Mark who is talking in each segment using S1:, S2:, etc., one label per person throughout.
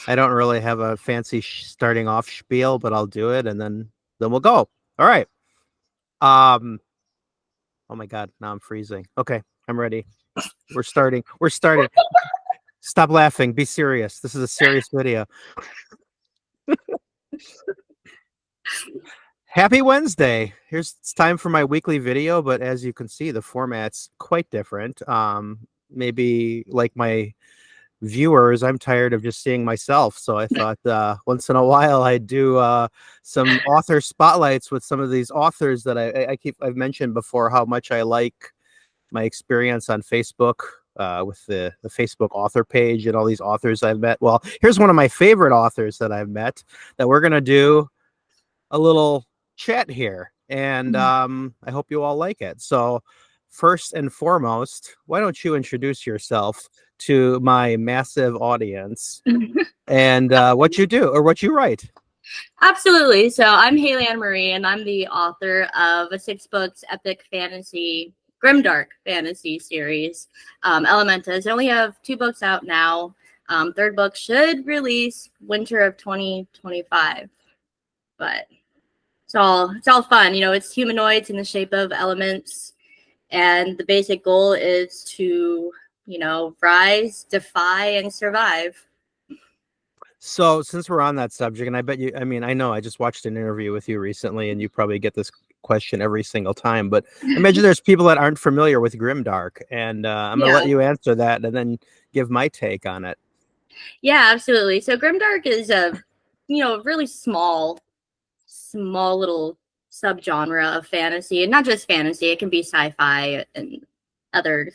S1: I don't really have a fancy starting off spiel, but I'll do it, and then we'll go. All right. Um. Oh my God! Now I'm freezing. Okay, I'm ready. We're starting. We're starting. Stop laughing. Be serious. This is a serious video. Happy Wednesday. It's time for my weekly video, but as you can see, the format's quite different. Maybe like my viewers, I'm tired of just seeing myself. So I thought once in a while I'd do some author spotlights with some of these authors that I've mentioned before how much I like my experience on Facebook with the Facebook author page and all these authors I've met. Well, here's one of my favorite authors that I've met that we're going to do a little chat here. And I hope you all like it. So first and foremost, why don't you introduce yourself to my massive audience and what you do or what you write?
S2: Absolutely. So I'm Haley Ann Marie, and I'm the author of a 6-books epic fantasy, grimdark fantasy series, Elementas. I only have 2 books out now. Third book should release winter of 2025, but it's all fun. You know, it's humanoids in the shape of elements, and the basic goal is to, rise, defy, and survive.
S1: So since we're on that subject, and I bet you, I mean, I know I just watched an interview with you recently, and you probably get this question every single time, but I imagine there's people that aren't familiar with grimdark, and I'm going to let you answer that and then give my take on it.
S2: Yeah, absolutely. So grimdark is a, really small little subgenre of fantasy, and not just fantasy. It can be sci-fi and other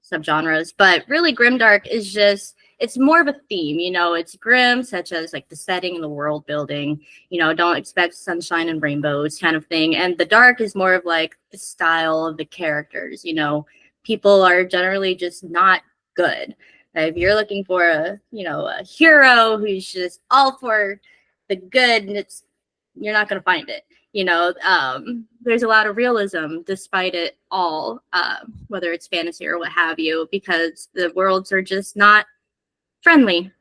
S2: subgenres, but really grimdark is just, it's more of a theme. It's grim, such as like the setting and the world building. Don't expect sunshine and rainbows kind of thing. And the dark is more of like the style of the characters. People are generally just not good. If you're looking for a hero who's just all for the good, and you're not going to find it. There's a lot of realism despite it all, whether it's fantasy or what have you, because the worlds are just not friendly.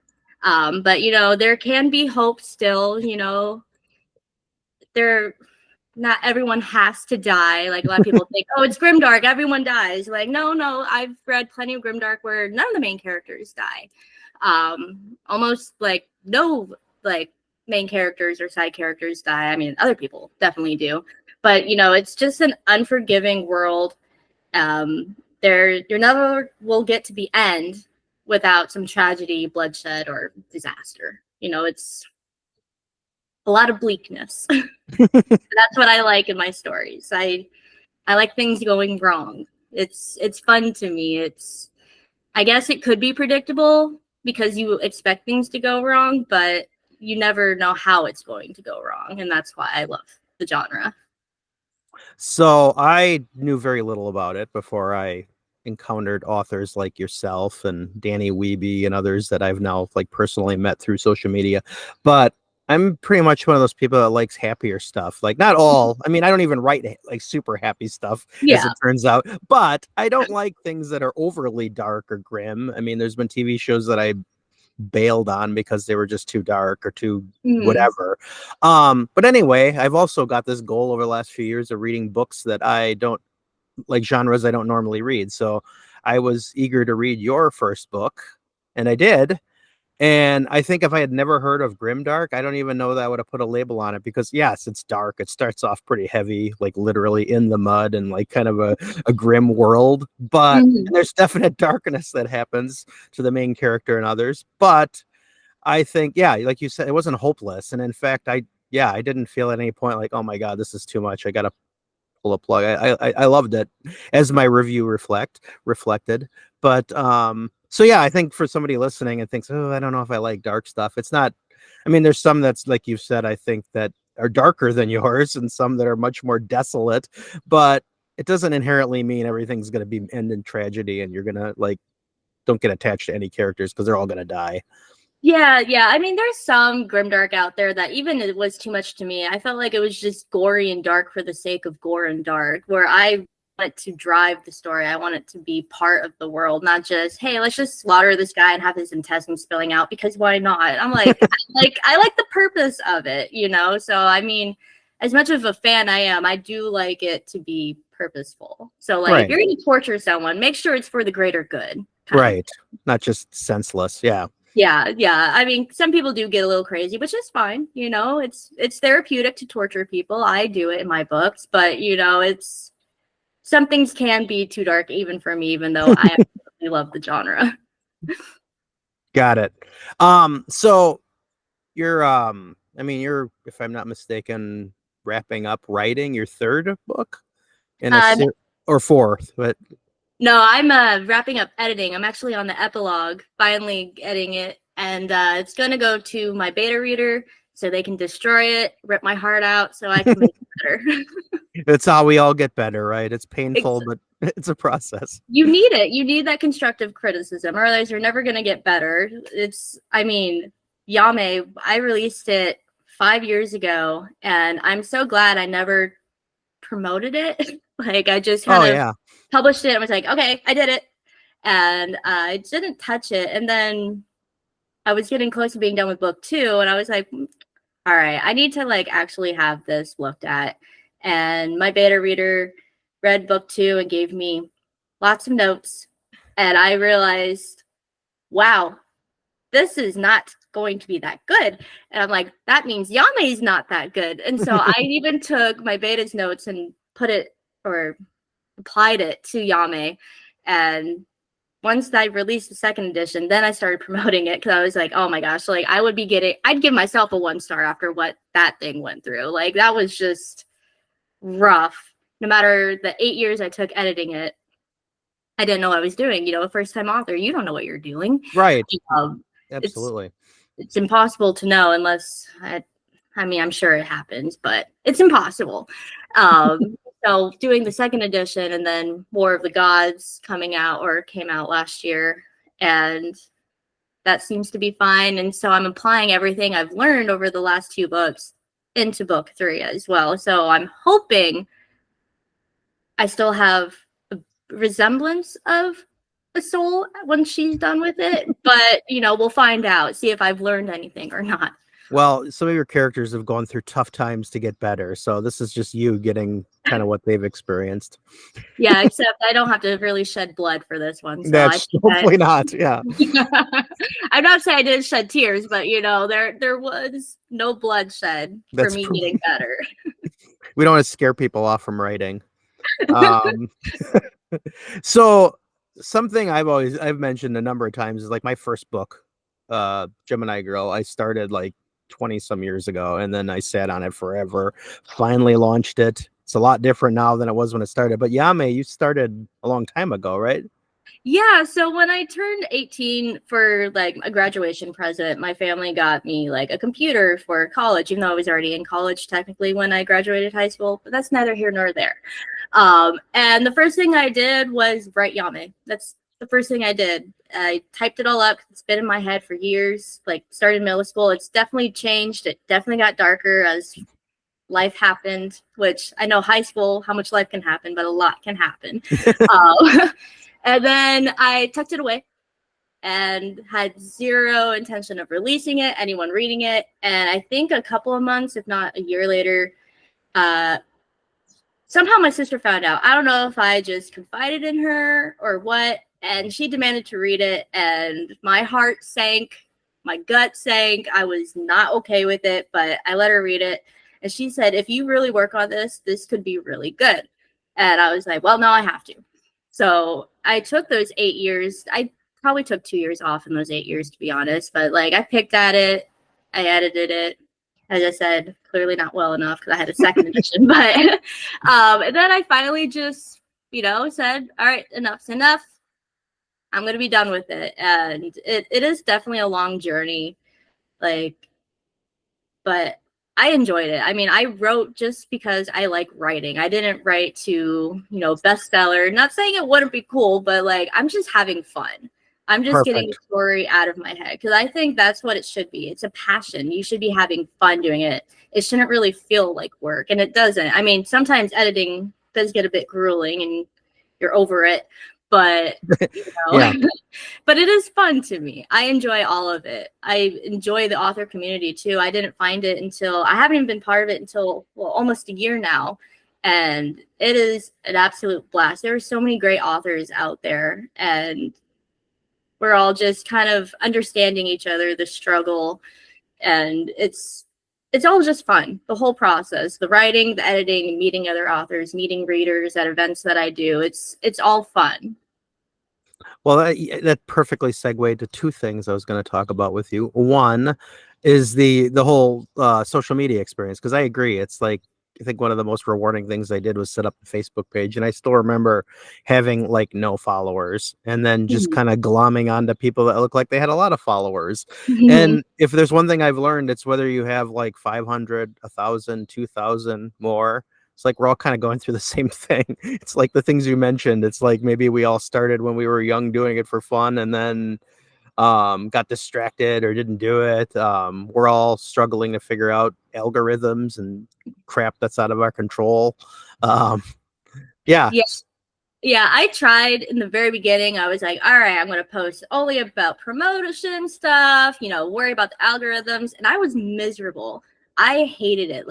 S2: But there can be hope still. Not everyone has to die. Like a lot of people think, oh, it's grimdark, everyone dies. Like, no, I've read plenty of grimdark where none of the main characters die. Almost like no main characters or side characters die. I mean, other people definitely do, but it's just an unforgiving world. You never will get to the end without some tragedy, bloodshed, or disaster. It's a lot of bleakness. That's what I like in my stories. I like things going wrong. It's fun to me. I guess it could be predictable because you expect things to go wrong, but you never know how it's going to go wrong, and that's why I love the genre.
S1: So I knew very little about it before I encountered authors like yourself and Danny Wiebe and others that I've now like personally met through social media. But I'm pretty much one of those people that likes happier stuff. Like not all, I mean, I don't even write like super happy stuff as it turns out, but I don't like things that are overly dark or grim. I mean, there's been TV shows that I bailed on because they were just too dark or too whatever. But anyway, I've also got this goal over the last few years of reading books that I don't like, genres I don't normally read. So I was eager to read your first book, and I did. And I think if I had never heard of grimdark, I don't even know that I would have put a label on it, because yes, it's dark. It starts off pretty heavy, like literally in the mud and like kind of a grim world, but there's definite darkness that happens to the main character and others. But I think, yeah, like you said, it wasn't hopeless. And in fact, I didn't feel at any point like, oh my God, this is too much, I got to pull a plug. I loved it, as my review reflected. But so yeah, I think for somebody listening and thinks, oh, I don't know if I like dark stuff, it's not. I mean, there's some that's like you said, I think that are darker than yours, and some that are much more desolate. But it doesn't inherently mean everything's going to be end in tragedy, and you're gonna like don't get attached to any characters because they're all going to die.
S2: Yeah. I mean, there's some grimdark out there that even it was too much to me. I felt like it was just gory and dark for the sake of gore and dark, where I it to drive the story. I want it to be part of the world, not just, hey, let's just slaughter this guy and have his intestines spilling out because why not? I'm like, I like the purpose of it, you know? So, I mean, as much of a fan I am, I do like it to be purposeful. So, like, if
S1: Right.
S2: you're going to torture someone, make sure it's for the greater good. Kind of.
S1: Right. Not just senseless. Yeah.
S2: Yeah, yeah. I mean, some people do get a little crazy, which is fine. You know, it's therapeutic to torture people. I do it in my books, but you know, it's some things can be too dark even for me, even though I absolutely love the genre.
S1: Got it. So you're I mean, you're, if I'm not mistaken, wrapping up writing your third book in a
S2: Um,
S1: or fourth, but
S2: no, I'm wrapping up editing. I'm actually on the epilogue, finally editing it, and it's gonna go to my beta reader so they can destroy it, rip my heart out, so I can make it better.
S1: it's how we all get better, right? It's
S2: Ex-
S1: painful, but it's a process.
S2: you need it. You need that constructive criticism, or otherwise you're never gonna get better. I mean, Yame, I released it 5 years ago, and I'm so glad I never promoted it. Like I just kind
S1: Oh
S2: of
S1: yeah.
S2: published it and was like, okay, I did it. And I didn't touch it. And then I was getting close to being done with book two, and I was like, all right, I need to like actually have this looked at. And my beta reader read book two and gave me lots of notes. And I realized, wow, this is not going to be that good. And I'm like, that means Yame's not that good. And so I even took my beta's notes and put it or applied it to Yame. And once I released the second edition, then I started promoting it because I was like, oh my gosh, like I'd give myself a 1 star after what that thing went through. Like that was just rough. No matter the 8 years I took editing it, I didn't know what I was doing. You know, a first time author, you don't know what you're doing.
S1: Right.
S2: Um, it's
S1: Absolutely.
S2: it's impossible to know unless I mean, I'm sure it happens, but it's impossible. So doing the second edition and then War of the Gods coming out or came out last year, and that seems to be fine. And so I'm applying everything I've learned over the last two books into book three as well. So I'm hoping I still have a resemblance of a soul when she's done with it, but you know, we'll find out, see if I've learned anything or not.
S1: Well, some of your characters have gone through tough times to get better, so this is just you getting kind of what they've experienced.
S2: Yeah, except I don't have to really shed blood for this one. So I
S1: That's
S2: think
S1: hopefully not. Yeah.
S2: I'm not saying I didn't shed tears, but you know, there was no bloodshed for
S1: That's
S2: me getting better.
S1: we don't want to scare people off from writing. Um so something I've mentioned a number of times is like my first book, Gemini Girl, I started like 20 some years ago, and then I sat on it forever, finally launched it. It's a lot different now than it was when it started, but Yame, you started a long time ago, right?
S2: Yeah, so when I turned 18 for like a graduation present, my family got me like a computer for college, even though I was already in college technically when I graduated high school, but that's neither here nor there. And the first thing I did was write Yame. That's the first thing I did. I typed it all up. It's been in my head for years, like started middle school. It's definitely changed. It definitely got darker as life happened, which I know high school, how much life can happen, but a lot can happen. Um, and then I tucked it away and had zero intention of releasing it, anyone reading it. And I think a couple of months, if not a year later, uh, somehow my sister found out. I don't know if I just confided in her or what, and she demanded to read it, and my heart sank, my gut sank. I was not okay with it, but I let her read it, and she said, if you really work on this could be really good. And I was like, well, no, I have to. So I took those 8 years. I probably took 2 years off in those 8 years, to be honest, but like I picked at it, I edited it, as I said, clearly not well enough because I had a second edition. But and then I finally just, you know, said, all right, enough's enough. I'm going to be done with it. And it is definitely a long journey. Like, but I enjoyed it. I mean, I wrote just because I like writing. I didn't write to, you know, bestseller. Not saying it wouldn't be cool, but like I'm just having fun. I'm just getting
S1: Perfect.
S2: the story out of my head because I think that's what it should be. It's a passion. You should be having fun doing it. It shouldn't really feel like work, and it doesn't. I mean, sometimes editing does get a bit grueling and you're over it. But you
S1: Yeah.
S2: know, but it is fun to me. I enjoy all of it. I enjoy the author community too. I didn't find it until I haven't even been part of it until well, almost a year now. And it is an absolute blast. There are so many great authors out there, and we're all just kind of understanding each other, the struggle, and it's all just fun. The whole process, the writing, the editing, meeting other authors, meeting readers at events that I do. It's all fun.
S1: Well, that perfectly segued to two things I was going to talk about with you. One is the whole social media experience, because I agree. It's like I think one of the most rewarding things I did was set up a Facebook page, and I still remember having like no followers, and then just kind of glomming onto people that look like they had a lot of followers.
S2: Mhm.
S1: And if there's one thing I've learned, it's whether you have like 500, 1,000, 2,000 more. It's like we're all kind of going through the same thing. It's like the things you mentioned. It's like maybe we all started when we were young doing it for fun, and then got distracted or didn't do it. We're all struggling to figure out algorithms and crap that's out of our control. Um, yeah.
S2: Yeah. Yeah, I tried in the very beginning. I was like, all right, I'm going to post only about promotion stuff, worry about the algorithms. And I was miserable. I hated it.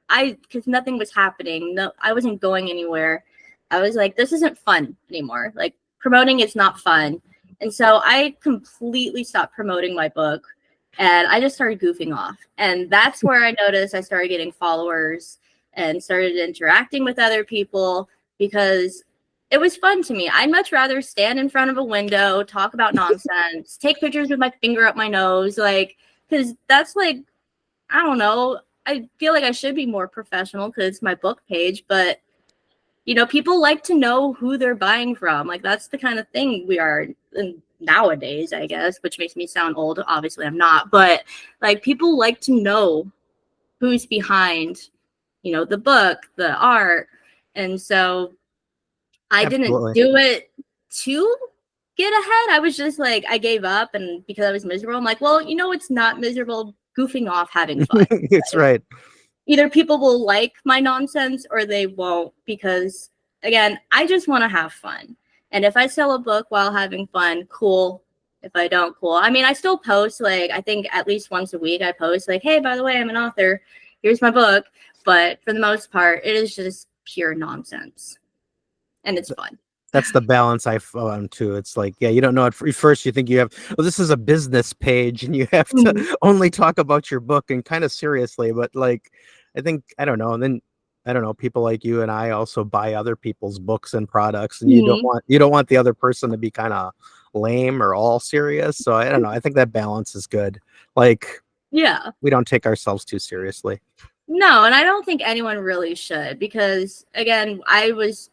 S2: Because nothing was happening. No, I wasn't going anywhere. I was like, this isn't fun anymore. Like, promoting is not fun. And so I completely stopped promoting my book and I just started goofing off. And that's where I noticed I started getting followers and started interacting with other people because it was fun to me. I'd much rather stand in front of a window, talk about nonsense, take pictures with my finger up my nose, because that's I don't know. I feel like I should be more professional because it's my book page, but people like to know who they're buying from. Like that's the kind of thing we are in nowadays, I guess, which makes me sound old. Obviously, I'm not, but like people like to know who's behind, the book, the art, and so I didn't
S1: Absolutely.
S2: do it to get ahead. I was just like, I gave up. And because I was miserable, I'm like, well, it's not miserable goofing off, having fun.
S1: It's
S2: Like,
S1: right.
S2: either people will like my nonsense or they won't, because again, I just want to have fun. And if I sell a book while having fun, cool. If I don't, cool. I mean, I still post, I think at least once a week, I post, hey, by the way, I'm an author. Here's my book. But for the most part, it is just pure nonsense. And it's fun.
S1: That's the balance I found too. It's like, yeah, you don't know at first you think you have, well, this is a business page and you have
S2: Mhm.
S1: to only talk about your book and kind of seriously, but like, I think, I don't know. And then I don't know, people like you and I also buy other people's books and products, and
S2: Mhm.
S1: you don't want the other person to be kind of lame or all serious. So I don't know. I think that balance is good. Like,
S2: Yeah.
S1: we don't take ourselves too seriously.
S2: No, and I don't think anyone really should because again, I was,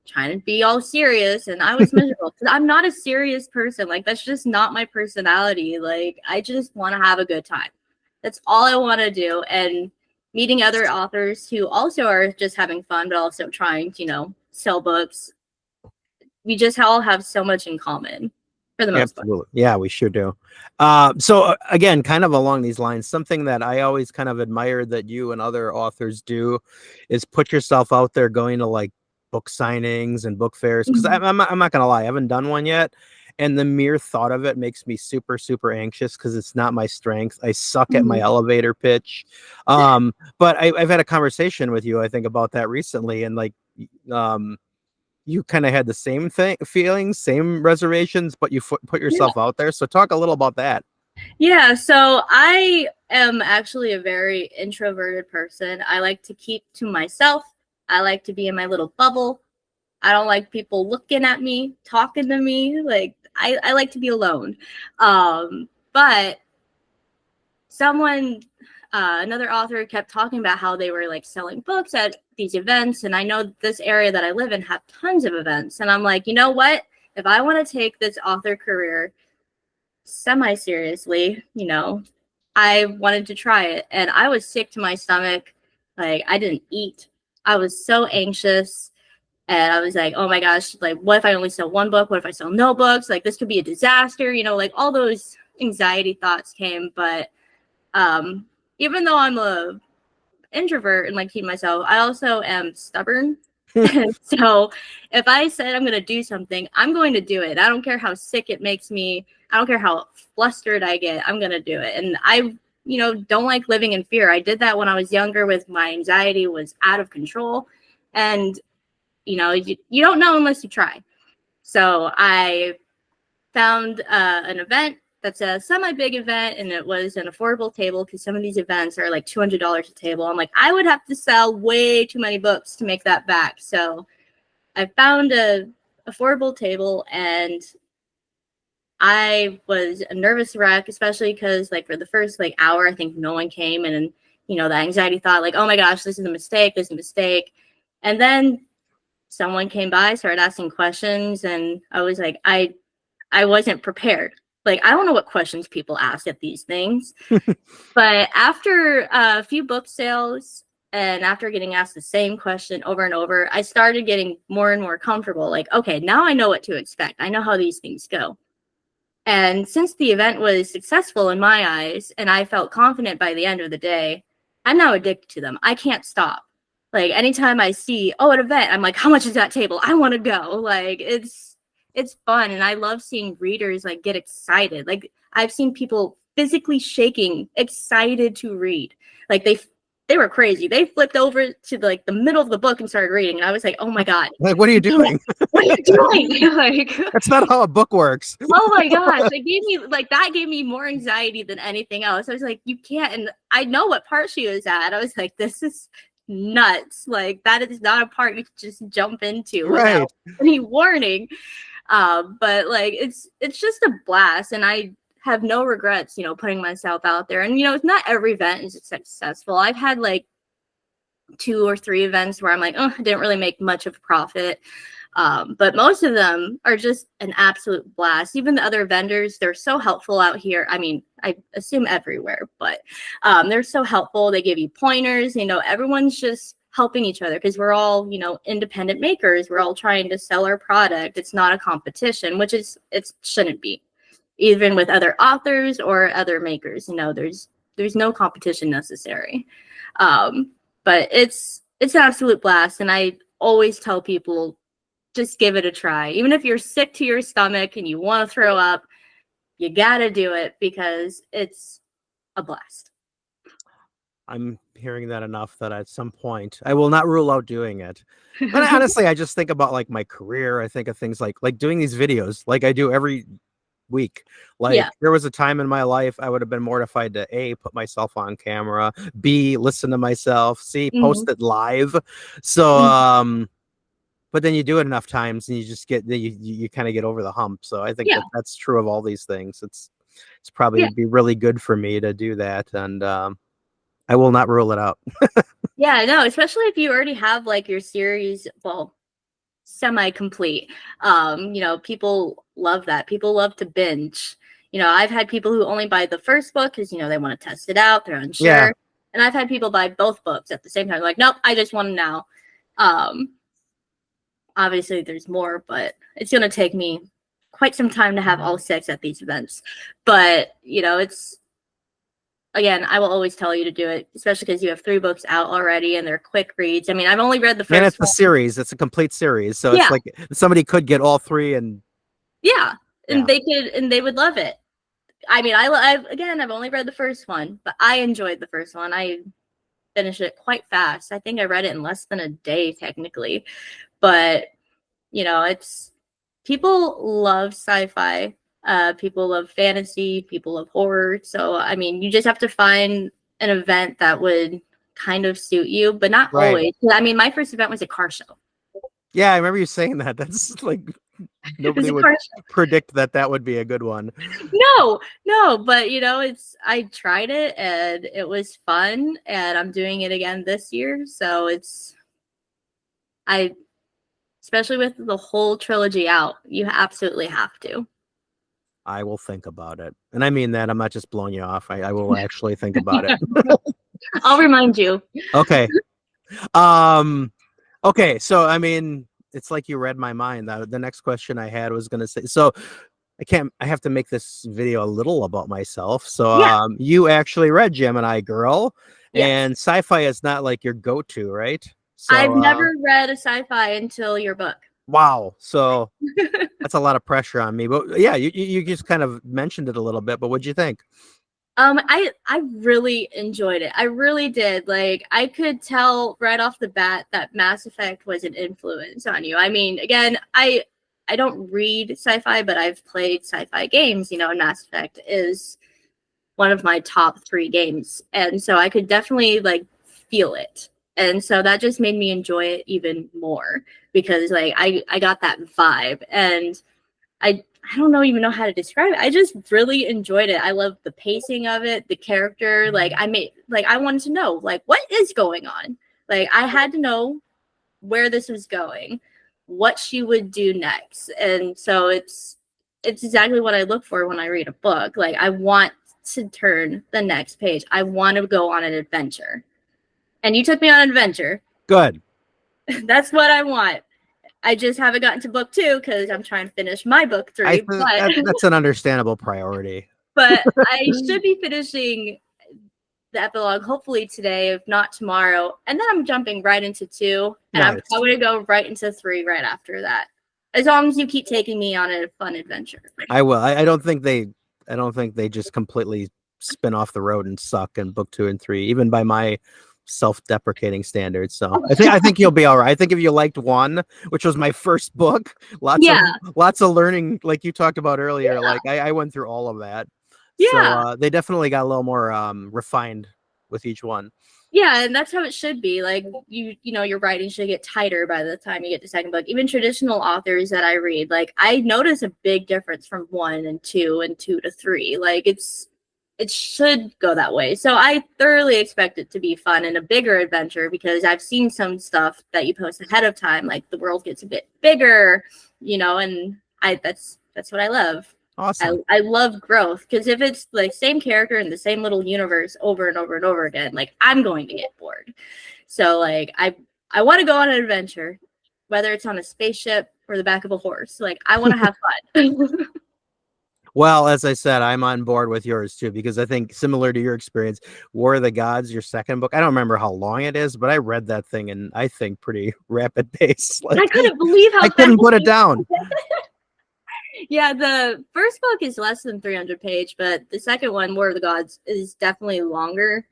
S2: trying to be all serious and I was miserable because I'm not a serious person. Like that's just not my personality. Like I just want to have a good time. That's all I want to do. And meeting other authors who also are just having fun but also trying to, sell books. We just all have so much in common for the most part.
S1: Absolutely. Yeah, we sure do. Again, kind of along these lines, something that I always kind of admire that you and other authors do is put yourself out there going to like book signings and book fairs. Because
S2: Mhm.
S1: I'm not gonna lie, I haven't done one yet. And the mere thought of it makes me super, super anxious because it's not my strength. I suck at my
S2: Mhm.
S1: elevator pitch. But I've had a conversation with you, I think, about that recently, and like um you kind of had the same thing feelings, same reservations, but you put yourself out there. So talk a little about that.
S2: Yeah, so I am actually a very introverted person. I like to keep to myself. I like to be in my little bubble. I don't like people looking at me, talking to me. Like I like to be alone. But someone another author kept talking about how they were like selling books at these events, and I know this area that I live in have tons of events, and I'm like, you know what? If I want to take this author career semi seriously, I wanted to try it and I was sick to my stomach. Like I didn't eat. I was so anxious and I was like, oh my gosh, like what if I only sell one book? What if I sell no books? Like this could be a disaster, like all those anxiety thoughts came. But um even though I'm a introvert and like keep myself, I also am stubborn. So if I said I'm going to do something, I'm going to do it. I don't care how sick it makes me. I don't care how flustered I get. I'm going to do it. And I, don't like living in fear. I did that when I was younger with my anxiety was out of control. And, you don't know unless you try. So I found an event that's a semi-big event, and it was an affordable table because some of these events are like $200 a table. I'm like, I would have to sell way too many books to make that back. So I found a affordable table, and I was a nervous wreck, especially because like for the first like hour, I think no one came, and the anxiety thought like, oh my gosh, this is a mistake, this is a mistake. And then someone came by, started asking questions, and I was like, I wasn't prepared. Like, I don't know what questions people ask at these things. But after a few book sales and after getting asked the same question over and over, I started getting more and more comfortable. Like, okay, now I know what to expect. I know how these things go. And since the event was successful in my eyes and I felt confident by the end of the day, I'm now addicted to them. I can't stop. Like anytime I see, an event, I'm like, how much is that table? I want to go. Like it's fun. And I love seeing readers like get excited. Like I've seen people physically shaking, excited to read. Like they were crazy. They flipped over to like the middle of the book and started reading. And I was like, oh my God.
S1: Like, what are you doing?
S2: What are you doing? Like
S1: That's not how a book works.
S2: oh my gosh, that gave me more anxiety than anything else. I was like, you can't. And I know what part she was at. I was like, this is nuts. Like that is not a part you can just jump into without any warning. But like it's just a blast, and I have no regrets, putting myself out there. And not every event is successful. I've had like 2 or 3 events where I'm like, I didn't really make much of a profit. But most of them are just an absolute blast. Even the other vendors, they're so helpful out here. I mean, I assume everywhere, but they're so helpful. They give you pointers. Everyone's just helping each other because we're all, independent makers. We're all trying to sell our product. It's not a competition, which it shouldn't be, even with other authors or other makers. There's no competition necessary. But it's an absolute blast, and I always tell people, just give it a try. Even if you're sick to your stomach and you want to throw up, you got to do it because it's a blast.
S1: I'm hearing that enough that at some point I will not rule out doing it. But honestly, I just think about like my career. I think of things like doing these videos like I do every week. Like there was a time in my life I would have been mortified to A, put myself on camera, B, listen to myself, C, post it live. So but then you do it enough times and you just get you kind of get over the hump. So I think that's true of all these things. It's probably be really good for me to do that, and I will not rule it out.
S2: Yeah, no, especially if you already have like your series, well, semi-complete. People love that. People love to binge. I've had people who only buy the first book because they want to test it out, they're unsure. And I've had people buy both books at the same time, like, nope, I just want them now. Obviously there's more, but it's going to take me quite some time to have all 6 at these events. But it's, again, I will always tell you to do it, especially because you have 3 books out already and they're quick reads. I mean, I've only read the first.
S1: And it's a series. It's a complete series. So it's like somebody could get all 3 and.
S2: And they could, and they would love it. I mean, I've only read the first one, but I enjoyed the first one. I finished it quite fast. I think I read it in less than a day, technically. But, it's people love sci-fi. People love fantasy. People love horror. So, I mean, you just have to find an event that would kind of suit you, but not always. I mean, my first event was a car show.
S1: Yeah, I remember you saying that. That's like nobody would predict that would be a good one.
S2: No, but I tried it and it was fun, and I'm doing it again this year. So especially with the whole trilogy out, you absolutely have to.
S1: I will think about it. And I mean that. I'm not just blowing you off. I will actually think about it.
S2: I'll remind you.
S1: Okay. Okay. So, I mean, it's like you read my mind. The next question I had was going to say, so I have to make this video a little about myself. So, you actually read Gemini Girl, and sci-fi is not like your go-to, right?
S2: I've
S1: So
S2: never read a sci-fi until your book.
S1: wow. So that's a lot of pressure on me. But yeah, you just kind of mentioned it a little bit, but what'd you think?
S2: I really enjoyed it. I really did. Like, I could tell right off the bat that Mass Effect was an influence on you. I mean, again, I don't read sci-fi, but I've played sci-fi games, you know, and Mass Effect is one of my top 3 games. And so I could definitely like feel it. And so that just made me enjoy it even more because like I got that vibe, and I don't know even know how to describe it. I just really enjoyed it. I love the pacing of it, the character. Like I wanted to know like what is going on. Like I had to know where this was going, what she would do next. And so it's exactly what I look for when I read a book. Like I want to turn the next page. I want to go on an adventure. And you took me on an adventure.
S1: Good.
S2: That's what I want. I just haven't gotten to book 2 because I'm trying to finish my book
S1: I
S2: 3,
S1: think that's an understandable priority.
S2: but I should be finishing the epilogue hopefully today, if not tomorrow. And then I'm jumping right into 2, and I'm
S1: Nice.
S2: probably gonna go right into 3 right after that. As long as you keep taking me on a fun adventure.
S1: I will. I don't think they just completely spin off the road and suck in book 2 and 3, even by my self-deprecating standards. So I think you'll be all right. I think if you liked 1, which was my first book,
S2: Yeah,
S1: lots of learning, like you talked about earlier.
S2: yeah,
S1: Like I went through all of that. So
S2: yeah.
S1: they definitely got a little more refined with each one.
S2: Yeah, and that's how it should be. Like you know, your writing should get tighter by the time you get to second book. Even traditional authors that I read, like I notice a big difference from 1 and 2 and 2 to 3. Like it should go that way. So I thoroughly expect it to be fun and a bigger adventure because I've seen some stuff that you post ahead of time, like the world gets a bit bigger, you know, and that's what I love.
S1: Awesome.
S2: I love growth because if it's like same character in the same little universe over and over and over again, like I'm going to get bored. So like I want to go on an adventure, whether it's on a spaceship or the back of a horse. Like I want to have fun.
S1: Well, as I said, I'm on board with yours too, because I think similar to your experience, War of the Gods, your second book, I don't remember how long it is, but I read that thing in, I think, pretty rapid pace. Like
S2: I couldn't believe how
S1: I
S2: fast
S1: couldn't put it down.
S2: Yeah, the first book is less than 300 page, but the second one, War of the Gods, is definitely longer.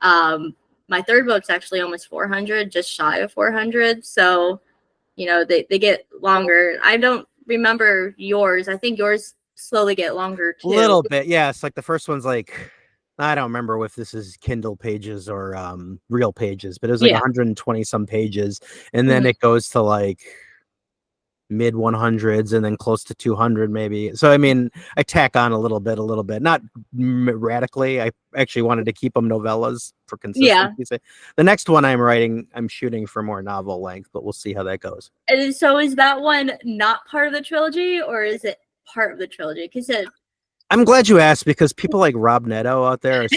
S2: My third book's actually almost 400, just shy of 400. So, you know, they get longer. I don't remember yours. I think yours slowly get longer too.
S1: Little bit, yes. Like the first one's like, I don't remember if this is Kindle pages or real pages, but it was like
S2: Yeah.
S1: 120 some pages, and then
S2: Mhm.
S1: it goes to like mid 100s and then close to 200 maybe. So I mean, I tack on a little bit, not radically. I actually wanted to keep them novellas for
S2: Yeah.
S1: consistency's sake. The next one I'm writing, I'm shooting for more novel length, but we'll see how that goes.
S2: And so is that one not part of the trilogy or is it part of the trilogy? Because
S1: I'm glad you asked, because people like Rob Netto out there are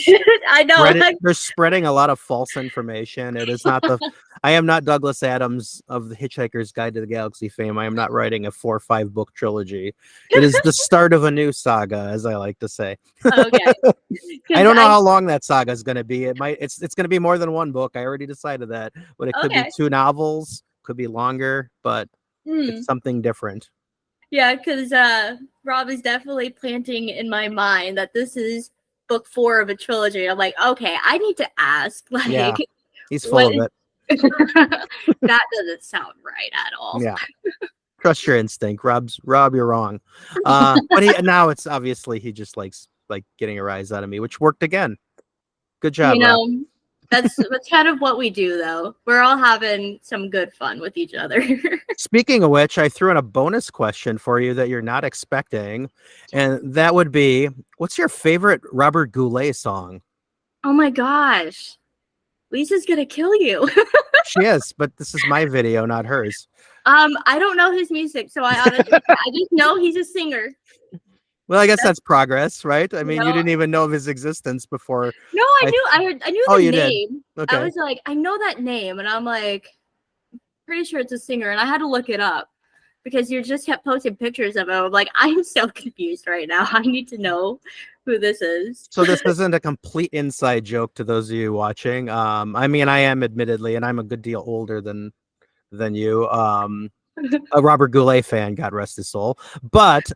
S2: I know.
S1: they're spreading a lot of false information. It is not the I am not Douglas Adams of the Hitchhiker's Guide to the Galaxy fame. I am not writing a 4 or 5 book trilogy. It is the start of a new saga, as I like to say.
S2: Okay.
S1: I
S2: Because
S1: don't know how long that saga is going to be. It's going to be more than 1 book. I already decided that, but it could be
S2: okay.
S1: 2 novels, could be longer, but it's
S2: Hmm.
S1: something different.
S2: Yeah, because Rob is definitely planting in my mind that this is book 4 of a trilogy. I'm like, okay, I need to ask,
S1: Yeah,
S2: like,
S1: he's full
S2: what
S1: of
S2: is
S1: it.
S2: that doesn't sound right at all.
S1: Yeah. Trust your instinct. Rob, you're wrong. But now it's obviously he just likes like getting a rise out of me, which worked again. Good
S2: You
S1: job, Rob.
S2: know, that's kind of what we do though. We're all having some good fun with each other.
S1: Speaking of which, I threw in a bonus question for you that you're not expecting, and that would be, what's your favorite Robert Goulet song?
S2: Oh my gosh. Lisa's gonna kill you.
S1: She is, but this is my video, not hers.
S2: I don't know his music, so I just know he's a singer.
S1: Well, I guess
S2: That's,
S1: that's progress, right? I
S2: you
S1: mean, you
S2: know,
S1: didn't even know of his existence before.
S2: no, I
S1: I
S2: knew I knew
S1: Oh,
S2: the
S1: you did.
S2: name. I
S1: Okay.
S2: was like, I know that name, and I'm like, pretty sure it's a singer, and I had to look it up because you just kept posting pictures of it. I'm like, I'm so confused right now. I need to know who this is.
S1: So this isn't a complete inside joke to those of you watching. I mean, I am admittedly, and I'm a good deal older than you. A Robert Goulet fan, God rest his soul. But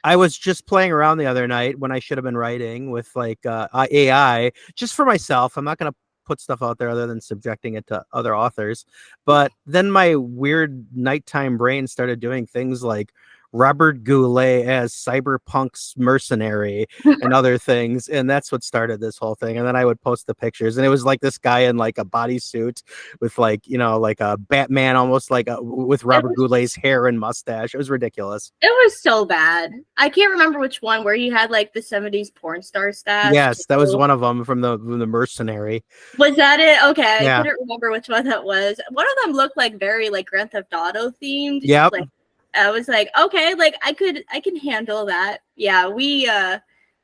S1: I was just playing around the other night when I should have been writing with like AI just for myself. I'm not going to put stuff out there other than subjecting it to other authors. But then my weird nighttime brain started doing things like Robert Goulet as Cyberpunk's mercenary and other things. And that's what started this whole thing. And then I would post the pictures, and it was like this guy in like a bodysuit with like, you know, like a Batman, almost like with
S2: It
S1: Robert
S2: was
S1: Goulet's hair and mustache. It was ridiculous.
S2: it was so bad. I can't remember which one where he had like the 70s porn star stash
S1: Yes, that was
S2: too.
S1: one of them from the mercenary.
S2: Was that it? Okay, I
S1: Yeah.
S2: couldn't remember which one that was. One of them looked like very like Grand Theft Auto themed.
S1: Yep.
S2: Like I was like, okay, like I can handle that. Yeah, we get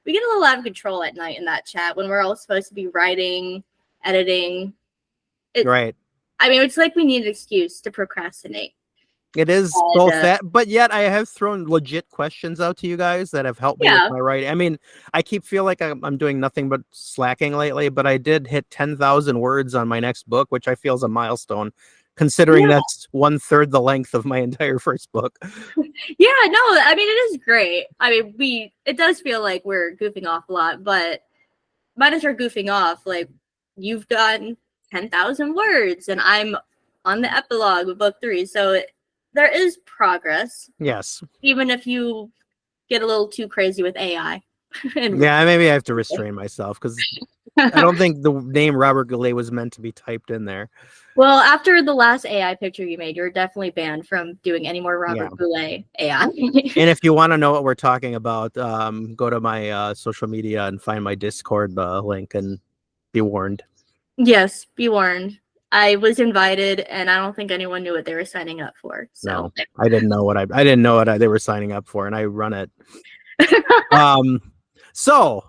S2: a little out of control at night in that chat when we're all supposed to be writing, editing. It
S1: Right.
S2: I mean, it's like we need an excuse to procrastinate.
S1: It is
S2: And
S1: both that, but yet I have thrown legit questions out to you guys that have helped me with
S2: yeah,
S1: my writing. I mean, I keep feel like I'm doing nothing but slacking lately, but I did hit 10,000 words on my next book, which I feel is a milestone, considering
S2: yeah,
S1: that's 1/3 the length of my entire first book.
S2: yeah. No, I mean it is great. I mean, it does feel like we're goofing off a lot, but might as well goofing off. Like you've done 10,000 words, and I'm on the epilogue of book 3, so there is progress,
S1: Yes.
S2: even if you get a little too crazy with AI. And
S1: Yeah, maybe I have to restrain myself because I don't think the name Robert Goulet was meant to be typed in there.
S2: well, after the last AI picture you made, you're definitely banned from doing any more
S1: Yeah.
S2: Robert Goulet AI.
S1: And if you want to know what we're talking about, go to my social media and find my Discord link and be warned.
S2: Yes, be warned. I was invited, and I don't think anyone knew what they were signing up for. So,
S1: No, I didn't know what I didn't know what they were signing up for, and I run it. Um, so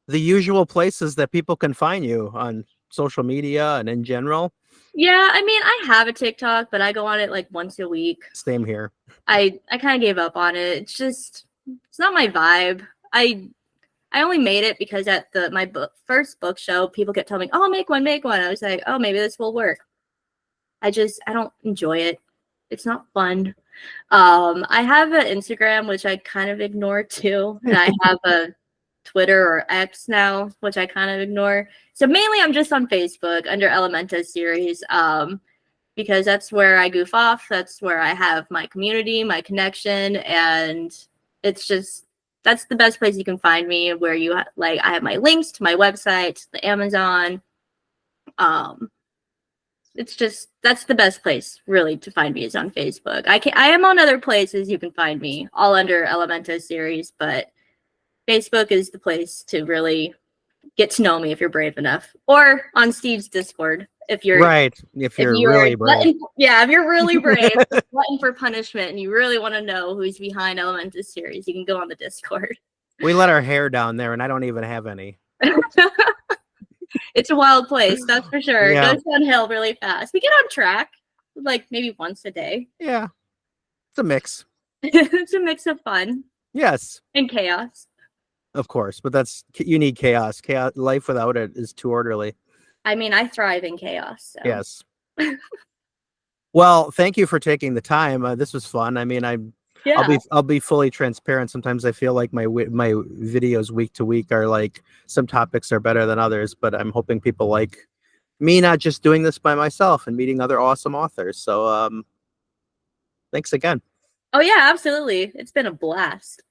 S1: the usual places that people can find you on social media and in general.
S2: yeah, I mean, I have a TikTok, but I go on it like once a week.
S1: Same here.
S2: I kind of gave up on it. It's not my vibe. I only made it because at my first book show, people kept telling me, "Oh, make one, make one." I was like, "Oh, maybe this will work." I don't enjoy it. It's not fun. I have an Instagram which I kind of ignore too, and I have a Twitter or X now, which I kind of ignore. So mainly, I'm just on Facebook under Elementas series. Because that's where I goof off. That's where I have my community, my connection, and it's just that's the best place you can find me. Where like I have my links to my website, the Amazon. It's just that's the best place really to find me is on Facebook. I am on other places you can find me, all under Elementos series, but Facebook is the place to really get to know me if you're brave enough, or on Steve's Discord if you're
S1: Right. If you're really brave.
S2: if you're really brave, glutton for punishment, and you really want to know who's behind Elementus series, you can go on the Discord.
S1: We let our hair down there, and I don't even have any.
S2: It's a wild place, that's for sure.
S1: Yeah.
S2: It goes downhill really fast. We get on track like maybe once a day.
S1: Yeah. It's a mix.
S2: It's a mix of fun
S1: Yes.
S2: and chaos.
S1: Of course, but you need chaos. Chaos. Life without it is too orderly.
S2: I mean, I thrive in chaos. So.
S1: Yes. Well, thank you for taking the time. This was fun. I mean, I'll be fully transparent. Sometimes I feel like my videos week to week are like some topics are better than others, but I'm hoping people like me not just doing this by myself and meeting other awesome authors. So thanks again.
S2: Oh yeah, absolutely. It's been a blast.